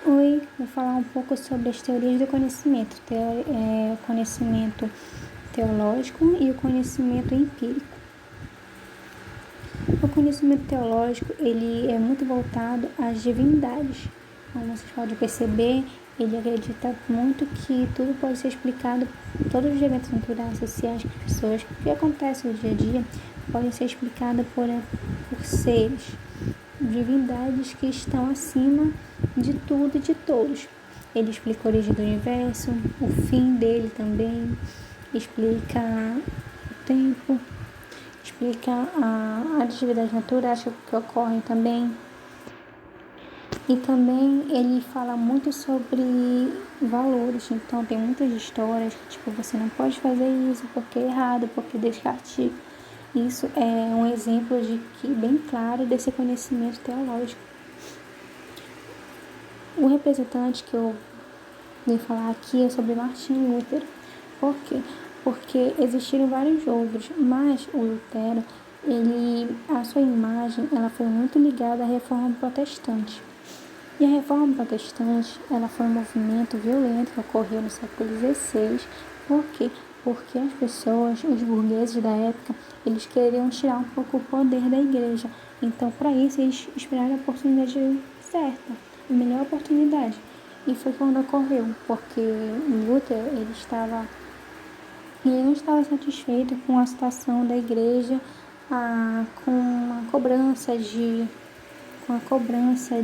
Oi, vou falar um pouco sobre as teorias do conhecimento, o conhecimento teológico e o conhecimento empírico. O conhecimento teológico, ele é muito voltado às divindades. Como vocês podem perceber, ele acredita muito que tudo pode ser explicado, todos os eventos naturais, sociais que as pessoas, que acontecem no dia a dia, podem ser explicados por seres, divindades que estão acima de tudo e de todos. Ele explica a origem do universo, o fim dele também, explica o tempo, explica as atividades naturais que ocorrem também. E também ele fala muito sobre valores, então tem muitas histórias que tipo, você não pode fazer isso porque é errado, porque Deus castiga. Isso é um exemplo bem claro desse conhecimento teológico. O representante que eu vou falar aqui é sobre Martin Lutero. Por quê? Porque existiram vários outros, mas o Lutero, a sua imagem, ela foi muito ligada à Reforma Protestante. E a Reforma Protestante, ela foi um movimento violento que ocorreu no século XVI. Por quê? Porque as pessoas, os burgueses da época, eles queriam tirar um pouco o poder da igreja. Então, para isso, eles esperaram a oportunidade certa, a melhor oportunidade. E foi quando ocorreu, porque Lutero, ele não estava satisfeito com a situação da igreja, com a cobrança de com a cobrança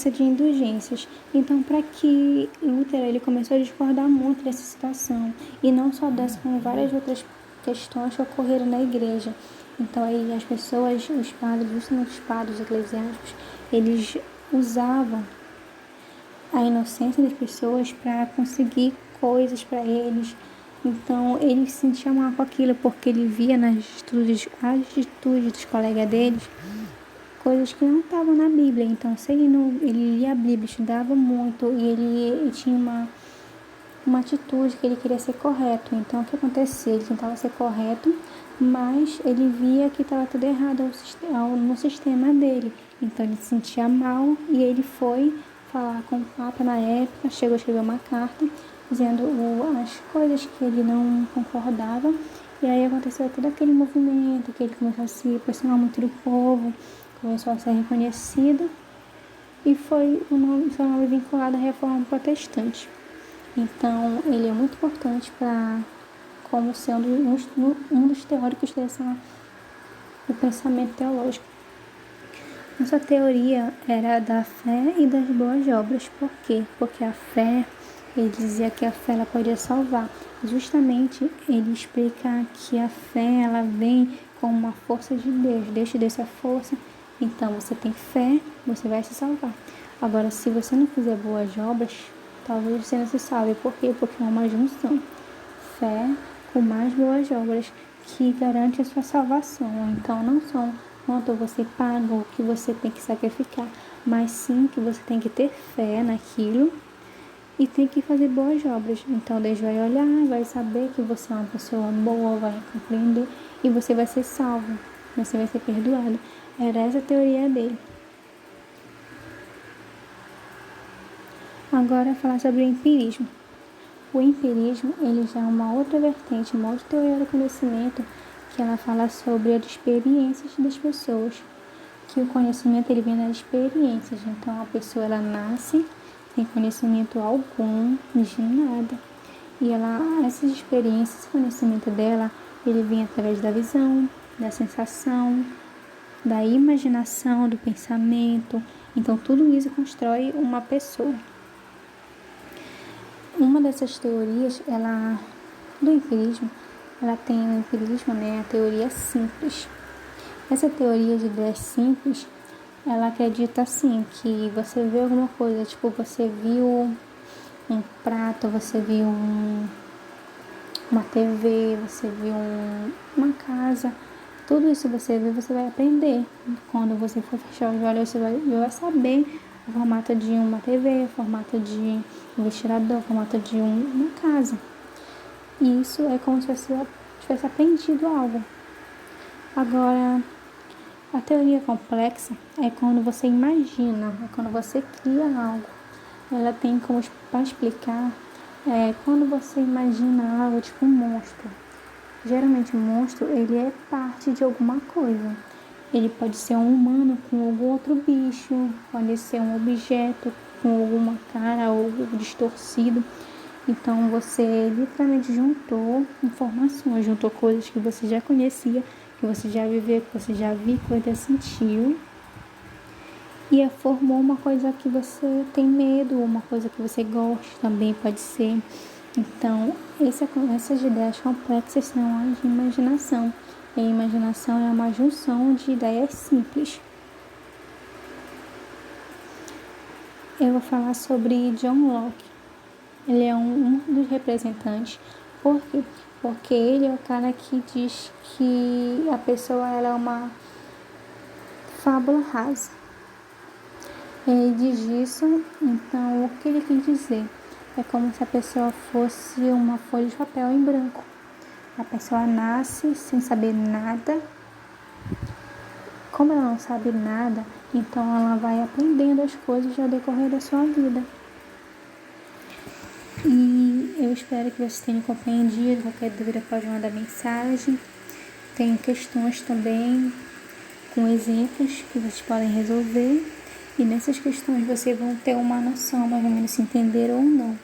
de indulgências. Então, para que Lutero, ele começou a discordar muito dessa situação, e não só dessa, como várias outras questões que ocorreram na igreja. Então, aí as pessoas, os padres, justamente os padres eclesiásticos, eles usavam a inocência das pessoas para conseguir coisas para eles. Então, ele se sentia mal com aquilo, porque ele via nas atitudes dos colegas deles coisas que não estavam na Bíblia. Então, se ele lia a Bíblia, estudava muito e ele tinha uma atitude que ele queria ser correto. Então, o que acontecia? Ele tentava ser correto, mas ele via que estava tudo errado no sistema dele. Então, ele se sentia mal e ele foi falar com o Papa na época, chegou a escrever uma carta dizendo as coisas que ele não concordava. E aí aconteceu todo aquele movimento, que ele começou a se aproximar muito do povo, começou a ser reconhecido e seu nome vinculado à Reforma Protestante. Então, ele é muito importante como sendo um dos teóricos do pensamento teológico. Essa teoria era da fé e das boas obras. Por quê? Porque a fé, ele dizia que a fé ela podia salvar. Justamente, ele explica que a fé ela vem como uma força de Deus. Deus te deu essa força, então você tem fé, você vai se salvar. Agora, se você não fizer boas obras, talvez você não se salve. Por quê? Porque é uma junção. Fé com mais boas obras que garante a sua salvação. Então, não são quanto você paga ou que você tem que sacrificar, mas sim que você tem que ter fé naquilo e tem que fazer boas obras. Então, Deus vai olhar, vai saber que você é uma pessoa boa, vai compreender e você vai ser salvo, você vai ser perdoado. Era essa a teoria dele. Agora, falar sobre o empirismo. O empirismo, ele já é uma outra vertente, uma outra teoria do conhecimento, que ela fala sobre as experiências das pessoas, que o conhecimento ele vem das experiências. Então, a pessoa ela nasce sem conhecimento algum de nada, e essas experiências, esse conhecimento dela, ele vem através da visão, da sensação, da imaginação, do pensamento. Então, tudo isso constrói uma pessoa. Uma dessas teorias, do empirismo, ela tem o empirismo, a teoria simples. Essa teoria de ideias simples, ela acredita assim, que você vê alguma coisa, tipo, você viu um prato, você viu uma TV, você viu uma casa, tudo isso você vê, você vai aprender. Quando você for fechar os olhos, você vai saber o formato de uma TV, o formato de um ventilador, o formato de uma casa. E isso é como se fosse tivesse aprendido algo. Agora, a teoria complexa é quando você imagina, é quando você cria algo. Ela tem como para explicar quando você imagina algo tipo um monstro. Geralmente o monstro ele é parte de alguma coisa. Ele pode ser um humano com algum outro bicho, pode ser um objeto com alguma cara ou distorcido. Então você literalmente juntou informações, juntou coisas que você já conhecia, que você já viveu, que você já viu, que você sentiu, e formou uma coisa que você tem medo, uma coisa que você gosta, também pode ser. Então, essas ideias complexas são as de imaginação. E a imaginação é uma junção de ideias simples. Eu vou falar sobre John Locke. Ele é um dos representantes. Por quê? Porque ele é o cara que diz que a pessoa ela é uma fábula rasa. Ele diz isso, então o que ele quis dizer? É como se a pessoa fosse uma folha de papel em branco. A pessoa nasce sem saber nada. Como ela não sabe nada, então ela vai aprendendo as coisas ao decorrer da sua vida. E eu espero que vocês tenham compreendido. Qualquer dúvida pode mandar mensagem. Tem questões também com exemplos que vocês podem resolver. E nessas questões vocês vão ter uma noção mais ou menos se entender ou não.